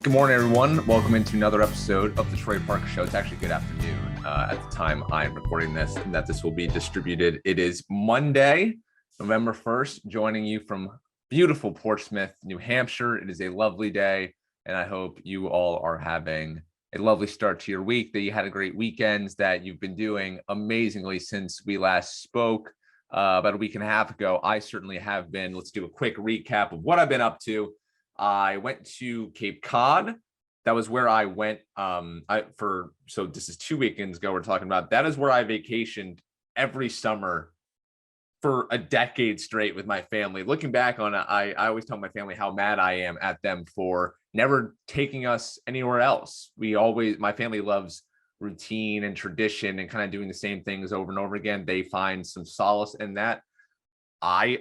Good morning, everyone. Welcome into another episode of the Troy Farkas Show. It's actually good afternoon at the time I'm recording this and that this will be distributed. It is Monday, November 1st, joining you from beautiful Portsmouth, New Hampshire. It is a lovely day, and I hope you all are having a lovely start to your week, that you had a great weekend, that you've been doing amazingly since we last spoke about a week and a half ago. I certainly have been. Let's do a quick recap of what I've been up to. I went to Cape Cod. That was where I went so this is 2 weekends ago we're talking about. That is where I vacationed every summer for a decade straight with my family. Looking back on it, I always tell my family how mad I am at them for never taking us anywhere else. My family loves routine and tradition and kind of doing the same things over and over again. They find some solace in that. I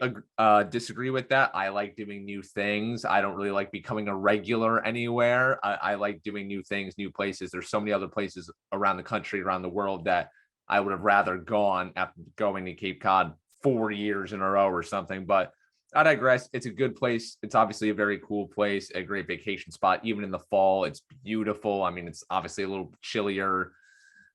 disagree with that. I like doing new things. I don't really like becoming a regular anywhere. I like doing new things, new places. There's so many other places around the country, around the world, that I would have rather gone after going to Cape Cod 4 years in a row or something. But I digress. It's a good place. It's obviously a very cool place, a great vacation spot. Even in the fall, it's beautiful. I mean, it's obviously a little chillier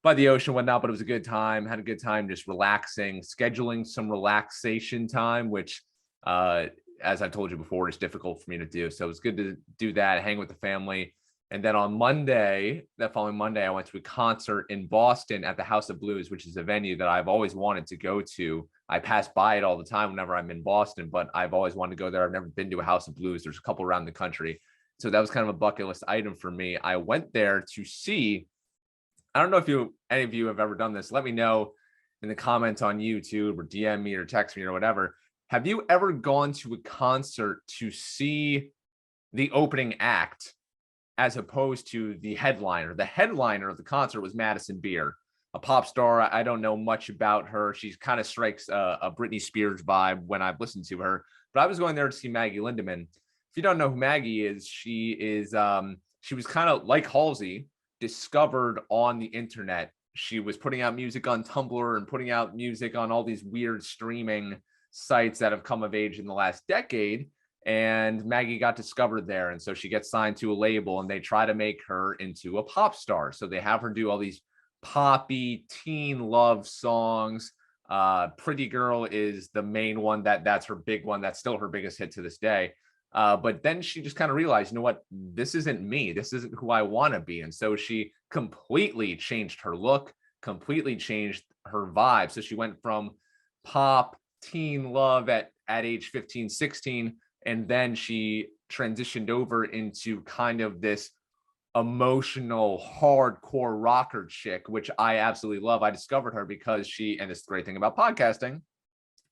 by the ocean and whatnot, but it was a good time. Had a good time just relaxing, scheduling some relaxation time, which, as I've told you before, is difficult for me to do. So it was good to do that, hang with the family. And then on Monday, that following Monday, I went to a concert in Boston at the House of Blues, which is a venue that I've always wanted to go to. I pass by it all the time whenever I'm in Boston, but I've always wanted to go there. I've never been to a House of Blues. There's a couple around the country. So that was kind of a bucket list item for me. I went there to see, I don't know if any of you have ever done this. Let me know in the comments on YouTube or DM me or text me or whatever. Have you ever gone to a concert to see the opening act as opposed to the headliner? The headliner of the concert was Madison Beer, a pop star. I don't know much about her. She kind of strikes a Britney Spears vibe when I've listened to her. But I was going there to see Maggie Lindemann. If you don't know who Maggie is, she was kind of like Halsey, discovered on the internet. She was putting out music on Tumblr and putting out music on all these weird streaming sites that have come of age in the last decade. And Maggie got discovered there. And so she gets signed to a label and they try to make her into a pop star. So they have her do all these poppy teen love songs. Pretty Girl is the main one. That's her big one. That's still her biggest hit to this day. But then she just kind of realized, you know what, this isn't me. This isn't who I want to be. And so she completely changed her look, completely changed her vibe. So she went from pop teen love at age 15, 16, and then she transitioned over into kind of this emotional, hardcore rocker chick, which I absolutely love. I discovered her because and this is the great thing about podcasting,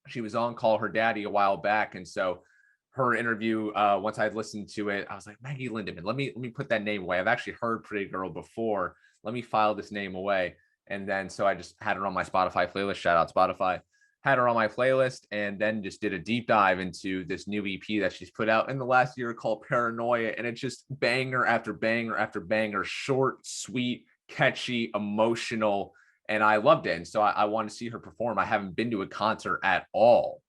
she was on Call Her Daddy a while back. And so her interview, once I had listened to it, I was like, Maggie Lindemann, let me put that name away. I've actually heard Pretty Girl before. Let me file this name away. And then so I just had her on my Spotify playlist. Shout out Spotify. Had her on my playlist and then just did a deep dive into this new EP that she's put out in the last year called Paranoia. And it's just banger after banger after banger, short, sweet, catchy, emotional. And I loved it. And so I want to see her perform. I haven't been to a concert at all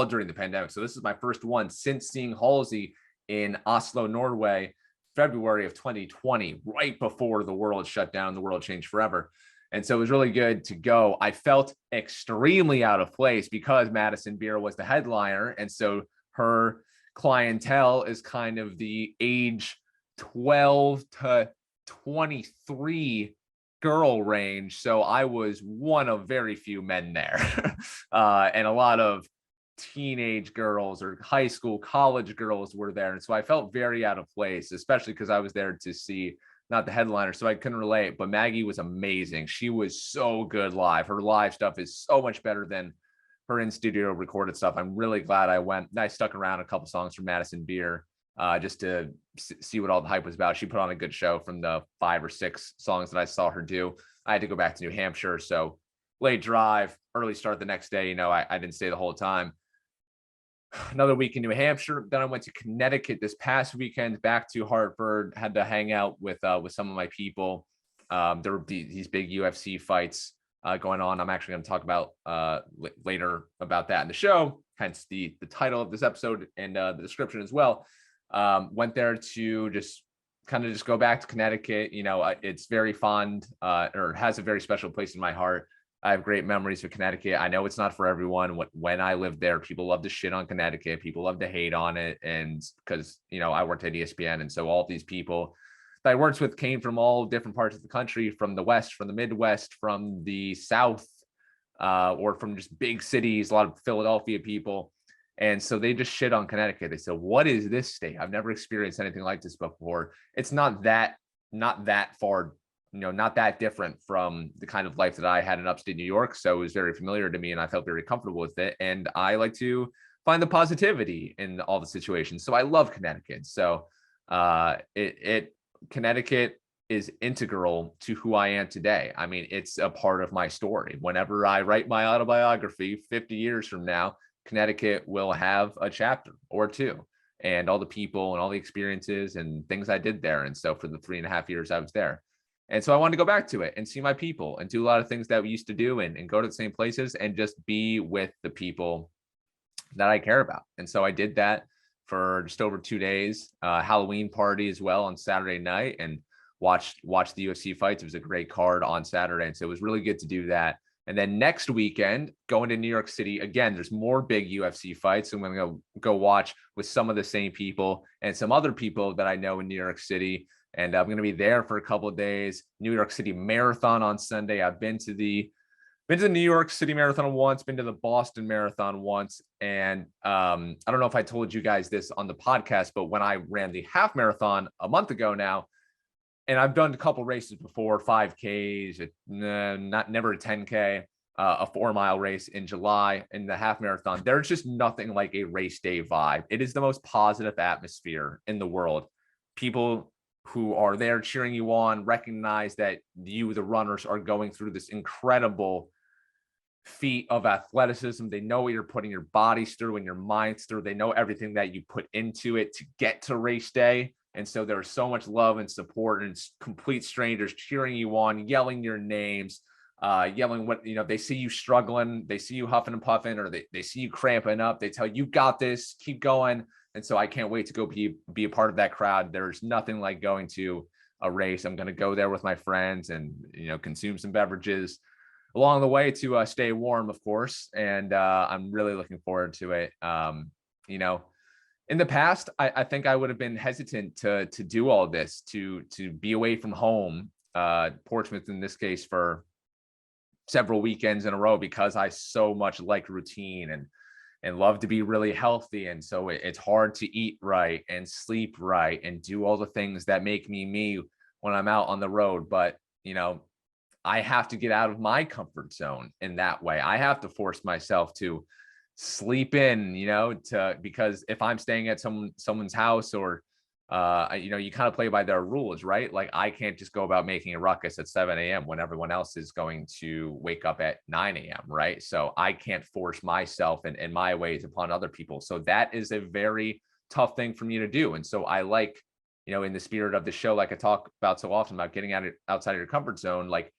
during the pandemic. So this is my first one since seeing Halsey in Oslo, Norway, February of 2020, right before the world shut down, the world changed forever. And so it was really good to go. I felt extremely out of place because Madison Beer was the headliner. And so her clientele is kind of the age 12 to 23 girl range. So I was one of very few men there. And a lot of teenage girls or high school, college girls were there. And so I felt very out of place, especially because I was there to see not the headliner, so I couldn't relate. But Maggie was amazing. She was so good live. Her live stuff is so much better than her in-studio recorded stuff. I'm really glad I went. I stuck around a couple songs from Madison Beer just to see what all the hype was about. She put on a good show from the 5 or 6 songs that I saw her do. I had to go back to New Hampshire, so late drive, early start the next day. I didn't stay the whole time. Another week in New Hampshire. Then I went to Connecticut this past weekend, back to Hartford, had to hang out with some of my people. There were these big UFC fights going on. I'm actually going to talk about later about that in the show, hence the title of this episode and the description as well. Went there to just kind of just go back to Connecticut. It's very fond, or has a very special place in my heart. I have great memories of Connecticut. I know it's not for everyone. When I lived there, people love to shit on Connecticut. People love to hate on it. And because, I worked at ESPN. And so all these people that I worked with came from all different parts of the country, from the West, from the Midwest, from the South, or from just big cities, a lot of Philadelphia people. And so they just shit on Connecticut. They said, what is this state? I've never experienced anything like this before. It's not that far, not that different from the kind of life that I had in upstate New York. So it was very familiar to me and I felt very comfortable with it. And I like to find the positivity in all the situations. So I love Connecticut. So Connecticut is integral to who I am today. I mean, it's a part of my story. Whenever I write my autobiography 50 years from now, Connecticut will have a chapter or two, and all the people and all the experiences and things I did there. And so for the 3.5 years I was there. And so I wanted to go back to it and see my people and do a lot of things that we used to do, and go to the same places and just be with the people that I care about. And so I did that for just over 2 days, Halloween party as well on Saturday night, and watched the UFC fights. It was a great card on Saturday. And so it was really good to do that. And then next weekend, going to New York City again, there's more big UFC fights. I'm going to go watch with some of the same people and some other people that I know in New York City. And I'm going to be there for a couple of days. New York City Marathon on Sunday. I've been to the New York City Marathon once, been to the Boston Marathon once. And I don't know if I told you guys this on the podcast, but when I ran the half marathon a month ago now, and I've done a couple races before, 5Ks, never a 10K, a 4-mile race in July, and the half marathon. There's just nothing like a race day vibe. It is the most positive atmosphere in the world. People who are there cheering you on recognize that you, the runners, are going through this incredible feat of athleticism. They know what you're putting your bodies through and your minds through. They know everything that you put into it to get to race day. And so there's so much love and support, and complete strangers cheering you on, yelling your names, yelling what, they see you struggling, they see you huffing and puffing, or they see you cramping up. They tell you got this, keep going. And so I can't wait to go be a part of that crowd. There's nothing like going to a race. I'm going to go there with my friends and, consume some beverages along the way to stay warm, of course. And I'm really looking forward to it. In the past, I think I would have been hesitant to do all this, to be away from home, Portsmouth in this case, for several weekends in a row, because I so much like routine and love to be really healthy. And so it's hard to eat right and sleep right and do all the things that make me when I'm out on the road. But, I have to get out of my comfort zone in that way. I have to force myself to sleep in, because if I'm staying at someone's house, or you kind of play by their rules, right? Like, I can't just go about making a ruckus at 7 a.m. when everyone else is going to wake up at 9 a.m. right? So I can't force myself and my ways upon other people. So that is a very tough thing for me to do. And so I like, in the spirit of the show, like I talk about so often, about getting outside of your comfort zone, like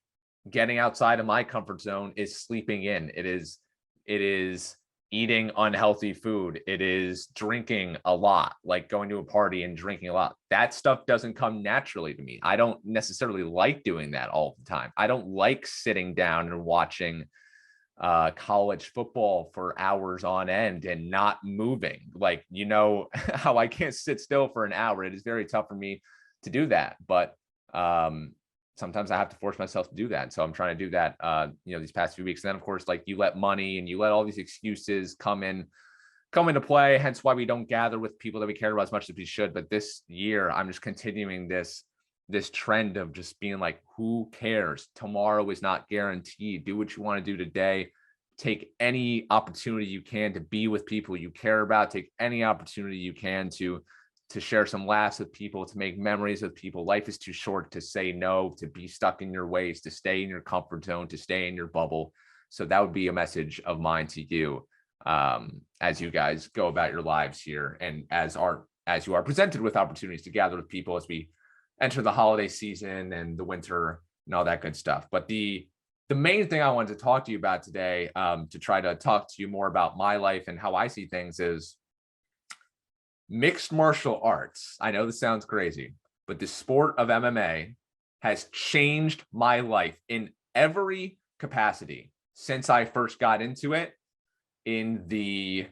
getting outside of my comfort zone is sleeping in. It is eating unhealthy food. It is drinking a lot, like going to a party and drinking a lot. That stuff doesn't come naturally to me. I don't necessarily like doing that all the time. I don't like sitting down and watching college football for hours on end and not moving. Like, how I can't sit still for an hour. It is very tough for me to do that. But sometimes I have to force myself to do that. So I'm trying to do that, these past few weeks. And then, of course, like, you let money and you let all these excuses come into play. Hence why we don't gather with people that we care about as much as we should. But this year, I'm just continuing this trend of just being like, who cares? Tomorrow is not guaranteed. Do what you want to do today. Take any opportunity you can to be with people you care about. Take any opportunity you can to share some laughs with people, to make memories with people. Life is too short to say no, to be stuck in your ways, to stay in your comfort zone, to stay in your bubble. So that would be a message of mine to you, as you guys go about your lives here, and as you are presented with opportunities to gather with people as we enter the holiday season and the winter and all that good stuff. But the main thing I wanted to talk to you about today, to try to talk to you more about my life and how I see things, is mixed martial arts. I know this sounds crazy, but the sport of MMA has changed my life in every capacity since I first got into it in the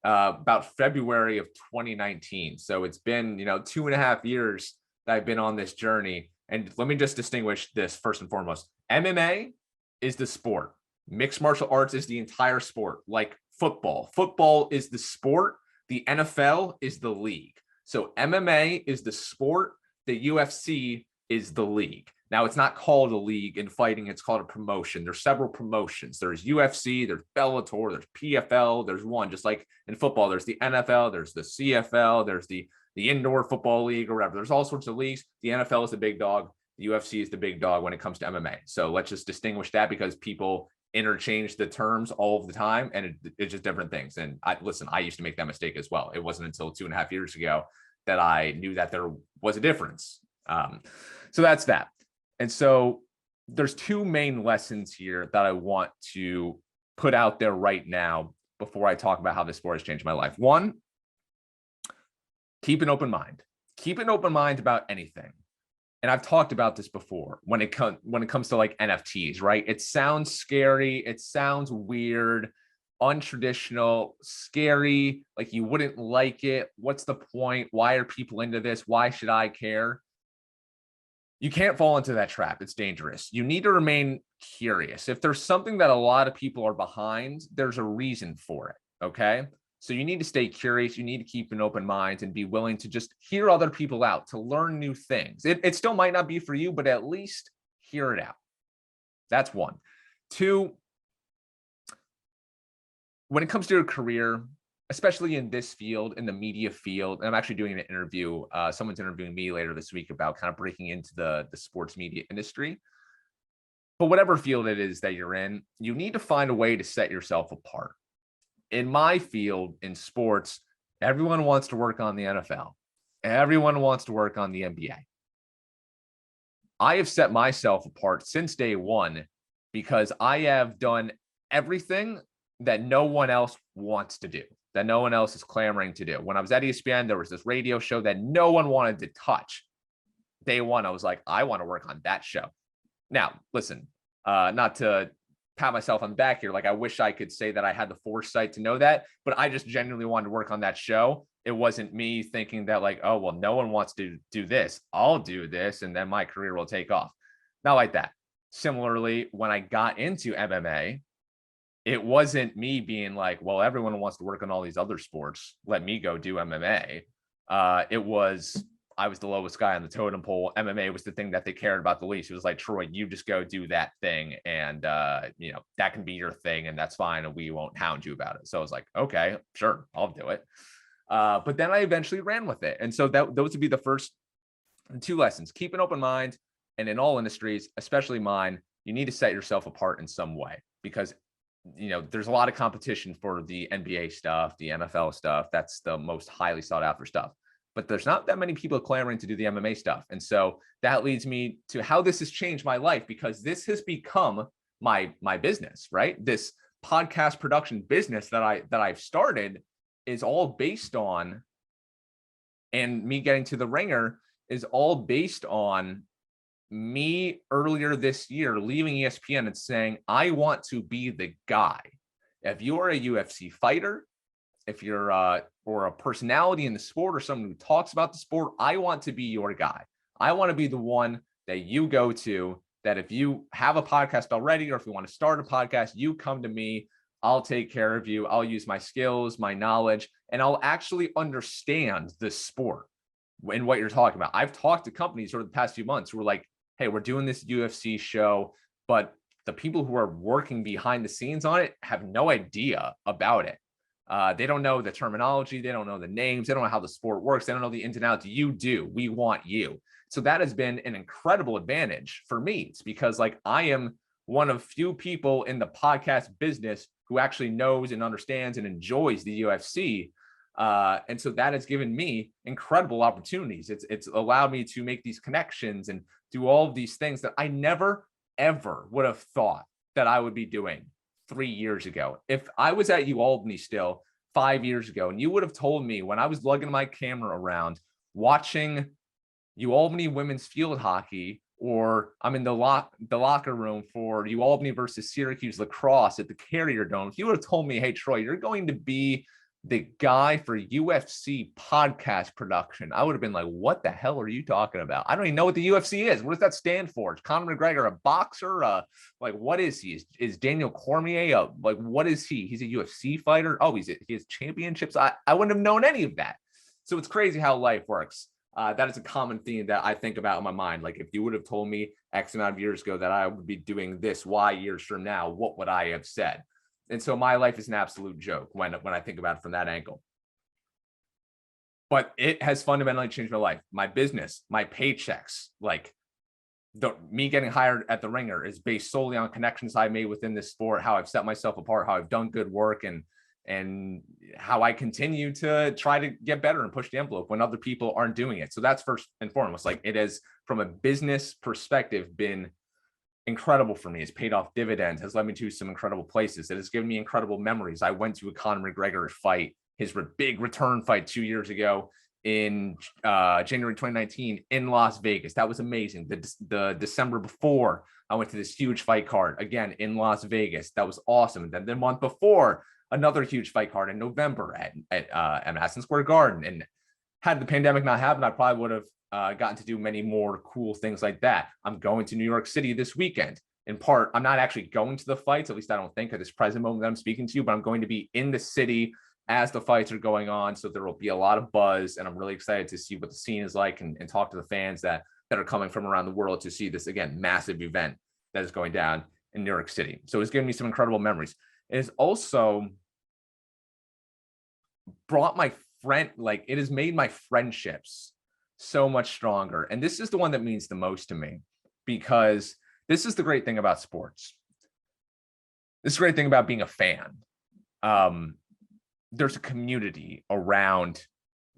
about February of 2019. So it's been, 2.5 years that I've been on this journey. And let me just distinguish this first and foremost. MMA is the sport. Mixed martial arts is the entire sport, like football. Football is the sport. The NFL is the league. So MMA is the sport. The UFC is the league. Now, it's not called a league in fighting. It's called a promotion. There's several promotions. There's UFC, there's Bellator, there's PFL, there's one. Just like in football, there's the NFL, there's the CFL, there's the indoor football league or whatever. There's all sorts of leagues. The NFL is the big dog. The UFC is the big dog when it comes to MMA. So let's just distinguish that, because people interchange the terms all of the time, and it's just different things. And I used to make that mistake as well. It wasn't until 2.5 years ago that I knew that there was a difference. So that's that. And so there's two main lessons here that I want to put out there right now before I talk about how this sport has changed my life. One, keep an open mind. Keep an open mind about anything. And I've talked about this before when it comes to like NFTs, right? It sounds scary. It sounds weird, untraditional, scary. Like you wouldn't like it. What's the point? Why are people into this? Why should I care? You can't fall into that trap. It's dangerous. You need to remain curious. If there's something that a lot of people are behind, there's a reason for it. Okay. So you need to stay curious. You need to keep an open mind and be willing to just hear other people out, to learn new things. It still might not be for you, but at least hear it out. That's one. Two, when it comes to your career, especially in this field, in the media field, and I'm actually doing an interview. Someone's interviewing me later this week about kind of breaking into the sports media industry. But whatever field it is that you're in, you need to find a way to set yourself apart. In my field, in sports, everyone wants to work on the NFL. Everyone wants to work on the NBA. I have set myself apart since day one because I have done everything that no one else wants to do, that no one else is clamoring to do. When I was at ESPN, there was this radio show that no one wanted to touch. Day one, I was like, I want to work on that show. Now, listen, not to pat myself on the back here. Like, I wish I could say that I had the foresight to know that, but I just genuinely wanted to work on that show. It wasn't me thinking that like, oh, well, no one wants to do this. I'll do this, and then my career will take off. Not like that. Similarly, when I got into MMA, it wasn't me being like, well, everyone wants to work on all these other sports. Let me go do MMA. I was the lowest guy on the totem pole. MMA was the thing that they cared about the least. It was like, Troy, you just go do that thing. And, that can be your thing, and that's fine. And we won't hound you about it. So I was like, okay, sure, I'll do it. But then I eventually ran with it. And so those would be the first two lessons. Keep an open mind. And in all industries, especially mine, you need to set yourself apart in some way, because there's a lot of competition for the NBA stuff, the NFL stuff. That's the most highly sought after stuff. But there's not that many people clamoring to do the MMA stuff. And so that leads me to how this has changed my life, because this has become my business, right? This podcast production business that I've started is all based on, and me getting to the ringer is all based on me earlier this year leaving ESPN and saying, I want to be the guy. If you're a UFC fighter, if you're or a personality in the sport, or someone who talks about the sport, I want to be your guy. I want to be the one that you go to, that if you have a podcast already, or if you want to start a podcast, you come to me. I'll take care of you. I'll use my skills, my knowledge, and I'll actually understand the sport and what you're talking about. I've talked to companies over the past few months who are like, hey, we're doing this UFC show, but the people who are working behind the scenes on it have no idea about it. They don't know the terminology. They don't know the names. They don't know how the sport works. They don't know the ins and outs. You do. We want you. So that has been an incredible advantage for me. It's because like I am one of few people in the podcast business who actually knows and understands and enjoys the UFC. And so that has given me incredible opportunities. It's allowed me to make these connections and do all of these things that I never, ever would have thought that I would be doing 3 years ago. If I was at Albany still 5 years ago, and you would have told me when I was lugging my camera around, watching, UAlbany women's field hockey, or I'm in the locker room for UAlbany versus Syracuse lacrosse at the Carrier Dome. If you would have told me, hey, Troy, you're going to be the guy for UFC podcast production, I would have been like, what the hell are you talking about? I don't even know what the UFC is. What does that stand for? Is Conor McGregor a boxer? Like, what is he? Is Daniel Cormier like, what is he? He's a UFC fighter. Oh, he has championships. I wouldn't have known any of that. So it's crazy how life works. That is a common theme that I think about in my mind. Like, if you would have told me X amount of years ago that I would be doing this Y years from now, what would I have said? And so my life is an absolute joke when I think about it from that angle. But it has fundamentally changed my life. My business, my paychecks, like me getting hired at the Ringer is based solely on connections I made within this sport, how I've set myself apart, how I've done good work, and how I continue to try to get better and push the envelope when other people aren't doing it. So that's first and foremost. Like, it has, from a business perspective, been incredible for me. It's paid off dividends, has led me to some incredible places. It has given me incredible memories. I went to a Conor McGregor fight, his big return fight 2 years ago in January 2019 in Las Vegas. That was amazing. The December before, I went to this huge fight card again in Las Vegas. That was awesome. And then the month before, another huge fight card in November at Madison Square Garden. And had the pandemic not happened, I probably would have gotten to do many more cool things like that. I'm going to New York City this weekend. In part, I'm not actually going to the fights, at least I don't think, at this present moment that I'm speaking to you, but I'm going to be in the city as the fights are going on. So there will be a lot of buzz, and I'm really excited to see what the scene is like and talk to the fans that are coming from around the world to see this, again, massive event that is going down in New York City. So it's given me some incredible memories. It has also brought my friend, like, it has made my friendships so much stronger. And this is the one that means the most to me, because this is the great thing about sports. This is the great thing about being a fan. There's a community around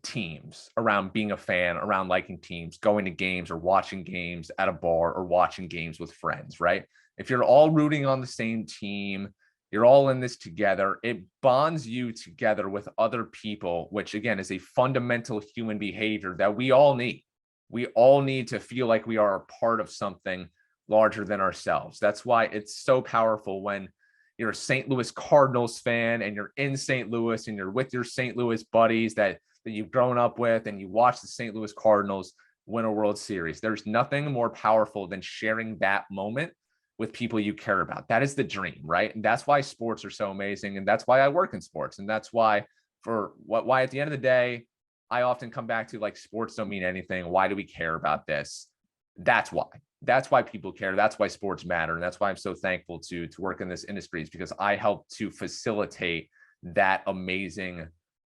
teams, around being a fan, around liking teams, going to games or watching games at a bar or watching games with friends, right? If you're all rooting on the same team, you're all in this together, it bonds you together with other people, which again is a fundamental human behavior that we all need. We all need to feel like we are a part of something larger than ourselves. That's why it's so powerful when you're a St. Louis Cardinals fan and you're in St. Louis and you're with your St. Louis buddies that you've grown up with, and you watch the St. Louis Cardinals win a World Series. There's nothing more powerful than sharing that moment with people you care about. That is the dream, right? And that's why sports are so amazing. And that's why I work in sports. And that's why why at the end of the day, I often come back to, like, sports don't mean anything. Why do we care about this? That's why people care. That's why sports matter. And that's why I'm so thankful to work in this industry, is because I help to facilitate that amazing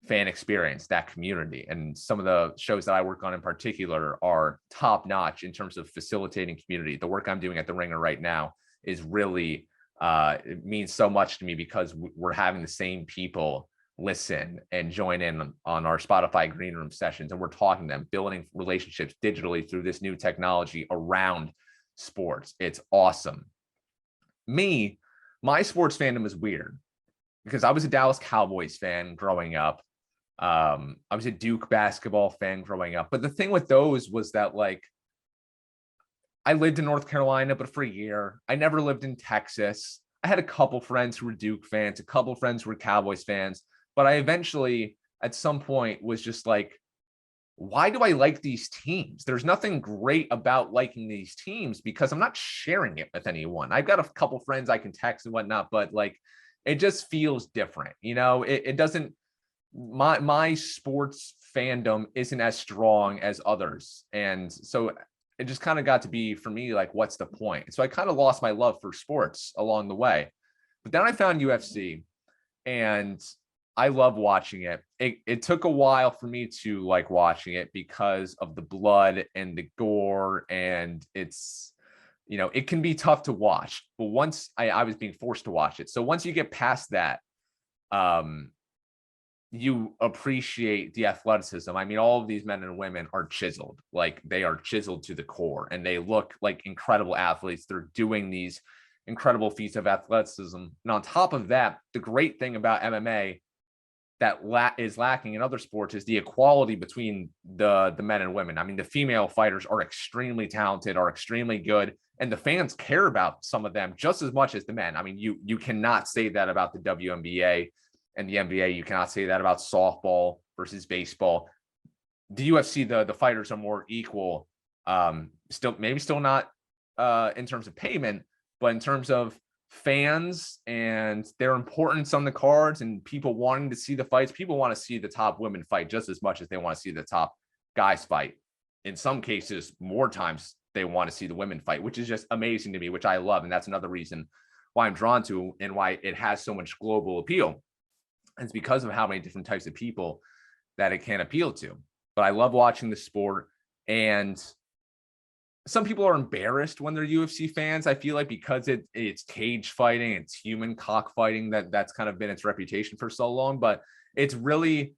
fan experience, that community. And some of the shows that I work on in particular are top notch in terms of facilitating community. The work I'm doing at the Ringer right now is really, it means so much to me, because we're having the same people listen and join in on our Spotify green room sessions. And we're talking to them, building relationships digitally through this new technology around sports. It's awesome. My sports fandom is weird, because I was a Dallas Cowboys fan growing up. I was a Duke basketball fan growing up. But the thing with those was that, like, I lived in North Carolina, but for a year. I never lived in Texas. I had a couple friends who were Duke fans, a couple friends who were Cowboys fans. But I eventually, at some point, was just like, why do I like these teams? There's nothing great about liking these teams, because I'm not sharing it with anyone. I've got a couple friends I can text and whatnot, but, like, it just feels different. You know, it doesn't, my sports fandom isn't as strong as others. And so it just kind of got to be, for me, like, what's the point? So I kind of lost my love for sports along the way. But then I found UFC, and I love watching it. It took a while for me to like watching it because of the blood and the gore, and it's, you know, it can be tough to watch. But once I was being forced to watch it. So once you get past that, you appreciate the athleticism. I mean, all of these men and women are chiseled, like, they are chiseled to the core, and they look like incredible athletes. They're doing these incredible feats of athleticism. And on top of that, the great thing about MMA that is lacking in other sports is the equality between the men and women. I mean, the female fighters are extremely talented, are extremely good, and the fans care about some of them just as much as the men. I mean, you cannot say that about the WNBA and the NBA. You cannot say that about softball versus baseball. The UFC, the fighters are more equal. Still not in terms of payment, but in terms of fans and their importance on the cards and people wanting to see the fights. People want to see the top women fight just as much as they want to see the top guys fight. In some cases, more times they want to see the women fight, which is just amazing to me, which I love. And that's another reason why I'm drawn to and why it has so much global appeal. And it's because of how many different types of people that it can appeal to. But I love watching the sport. And some people are embarrassed when they're UFC fans. I feel like because it's cage fighting, it's human cockfighting, that's kind of been its reputation for so long. But it's really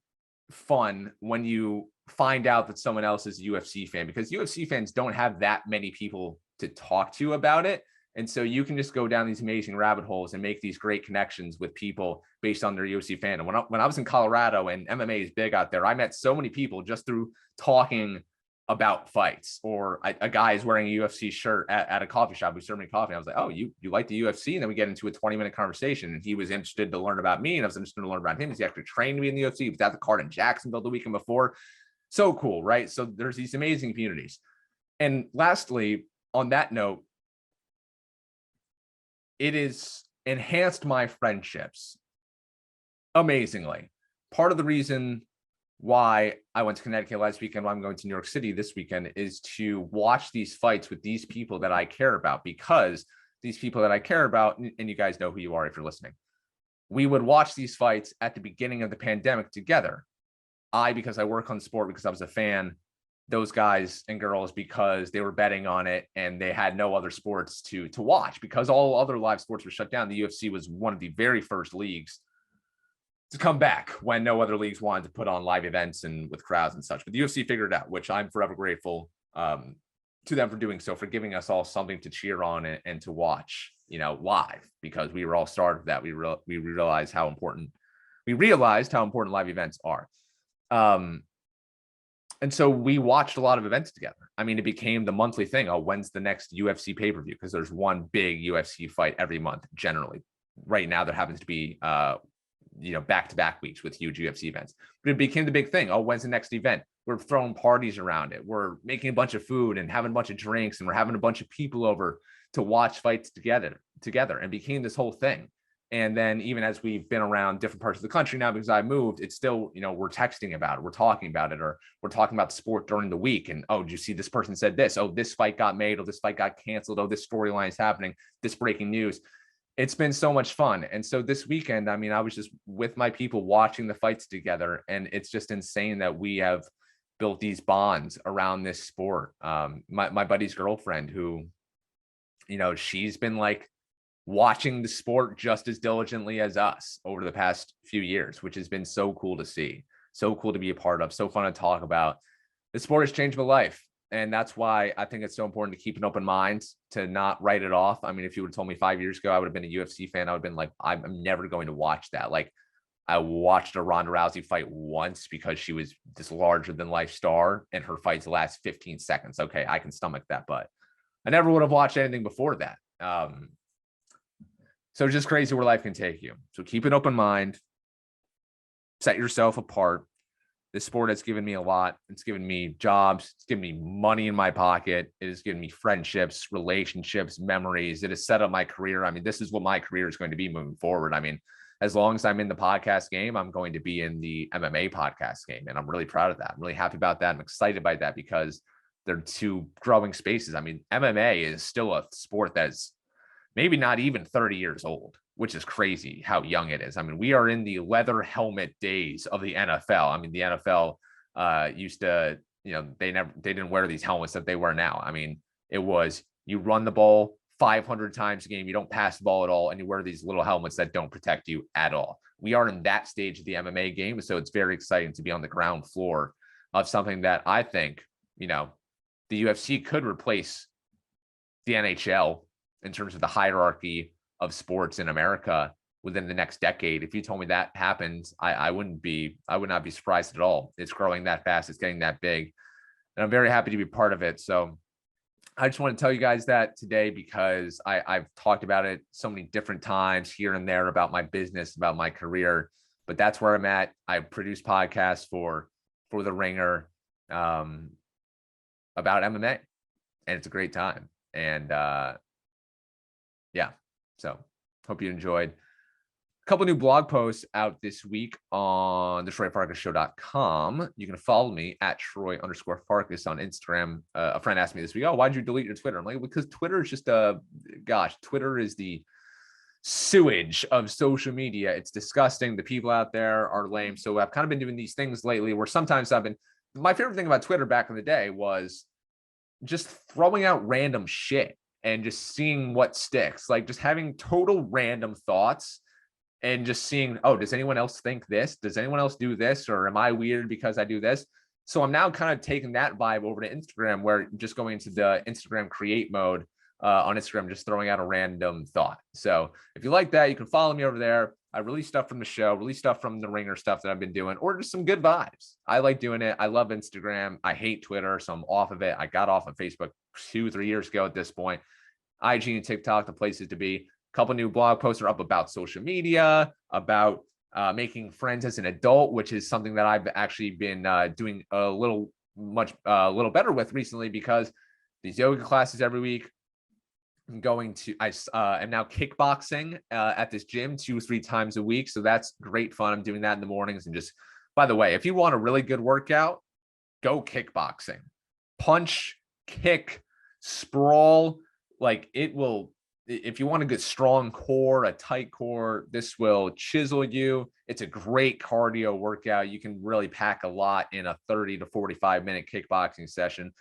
fun when you find out that someone else is a UFC fan, because UFC fans don't have that many people to talk to about it. And so you can just go down these amazing rabbit holes and make these great connections with people based on their UFC fandom. When I was in Colorado and MMA is big out there, I met so many people just through talking about fights. Or a guy is wearing a UFC shirt at a coffee shop who served me coffee. I was like, oh, you like the UFC? And then we get into a 20-minute conversation, and he was interested to learn about me, and I was interested to learn about him. He actually trained me in the UFC. He was at the card in Jacksonville the weekend before. So cool, right? So there's these amazing communities. And lastly, on that note, it has enhanced my friendships amazingly. Part of the reason why I went to Connecticut last weekend, why I'm going to New York City this weekend, is to watch these fights with these people that I care about, because these people that I care about, and you guys know who you are if you're listening, we would watch these fights at the beginning of the pandemic together. Because I work on sport, because I was a fan, those guys and girls because they were betting on it and they had no other sports to watch, because all other live sports were shut down. The UFC was one of the very first leagues to come back when no other leagues wanted to put on live events and with crowds and such. But the UFC figured it out, which I'm forever grateful to them for doing so, for giving us all something to cheer on and to watch, live, because we were all starved of that. We realized how important live events are. And so we watched a lot of events together. I mean, it became the monthly thing. Oh, when's the next UFC pay-per-view? Because there's one big UFC fight every month, generally. Right now, there happens to be, back-to-back weeks with huge UFC events. But it became the big thing. Oh, when's the next event? We're throwing parties around it. We're making a bunch of food and having a bunch of drinks, and we're having a bunch of people over to watch fights together, and became this whole thing. And then even as we've been around different parts of the country now, because I moved, it's still, we're texting about it, we're talking about it, or we're talking about the sport during the week. And, oh, did you see this person said this? Oh, this fight got made. Oh, this fight got canceled. Oh, this storyline is happening. This breaking news. It's been so much fun. And so this weekend, I mean, I was just with my people watching the fights together. And it's just insane that we have built these bonds around this sport. My buddy's girlfriend, who, she's been like watching the sport just as diligently as us over the past few years, which has been so cool to see, so cool to be a part of, so fun to talk about. The sport has changed my life. And that's why I think it's so important to keep an open mind, to not write it off. I mean, if you would have told me 5 years ago I would have been a UFC fan, I would have been like, I'm never going to watch that. Like, I watched a Ronda Rousey fight once because she was this larger than life star and her fights last 15 seconds. Okay, I can stomach that, but I never would have watched anything before that. So it's just crazy where life can take you. So keep an open mind, set yourself apart. This sport has given me a lot. It's given me jobs. It's given me money in my pocket. It has given me friendships, relationships, memories. It has set up my career. I mean, this is what my career is going to be moving forward. I mean, as long as I'm in the podcast game, I'm going to be in the MMA podcast game. And I'm really proud of that. I'm really happy about that. I'm excited by that, because they're two growing spaces. I mean, MMA is still a sport that's maybe not even 30 years old, which is crazy how young it is. I mean, we are in the leather helmet days of the NFL. I mean, the NFL used to, they didn't wear these helmets that they wear now. I mean, it was, you run the ball 500 times a game, you don't pass the ball at all, and you wear these little helmets that don't protect you at all. We are in that stage of the MMA game. So it's very exciting to be on the ground floor of something that I think, the UFC could replace the NHL in terms of the hierarchy of sports in America within the next decade. If you told me that happens, I would not be surprised at all. It's growing that fast. It's getting that big. And I'm very happy to be part of it. So I just want to tell you guys that today, because I've talked about it so many different times here and there about my business, about my career, but that's where I'm at. I produce podcasts for The Ringer about MMA, and it's a great time. And yeah, so hope you enjoyed. A couple new blog posts out this week on the TroyFarkasShow.com. You can follow me at Troy_Farkas on Instagram. A friend asked me this week, "Oh, why'd you delete your Twitter?" I'm like, because Twitter is just Twitter is the sewage of social media. It's disgusting. The people out there are lame. So I've kind of been doing these things lately where sometimes my favorite thing about Twitter back in the day was just throwing out random shit and just seeing what sticks, like just having total random thoughts and just seeing, oh, does anyone else think this? Does anyone else do this? Or am I weird because I do this? So I'm now kind of taking that vibe over to Instagram, where just going into the Instagram create mode on Instagram, just throwing out a random thought. So if you like that, you can follow me over there. I release stuff from the show, release stuff from the Ringer stuff that I've been doing, or just some good vibes. I like doing it. I love Instagram. I hate Twitter, so I'm off of it. I got off of Facebook 2-3 years ago at this point. IG and TikTok, the places to be. Couple new blog posts are up about social media, about making friends as an adult, which is something that I've actually been doing a little better with recently, because these yoga classes every week. I'm now kickboxing at this gym 2-3 times a week. So that's great fun. I'm doing that in the mornings. And just, by the way, if you want a really good workout, go kickboxing. Punch, kick, sprawl, like it will. If you want a good strong core, a tight core, this will chisel you. It's a great cardio workout. You can really pack a lot in a 30 to 45 minute kickboxing session.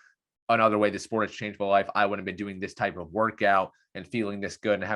Another way the sport has changed my life. I wouldn't have been doing this type of workout and feeling this good and having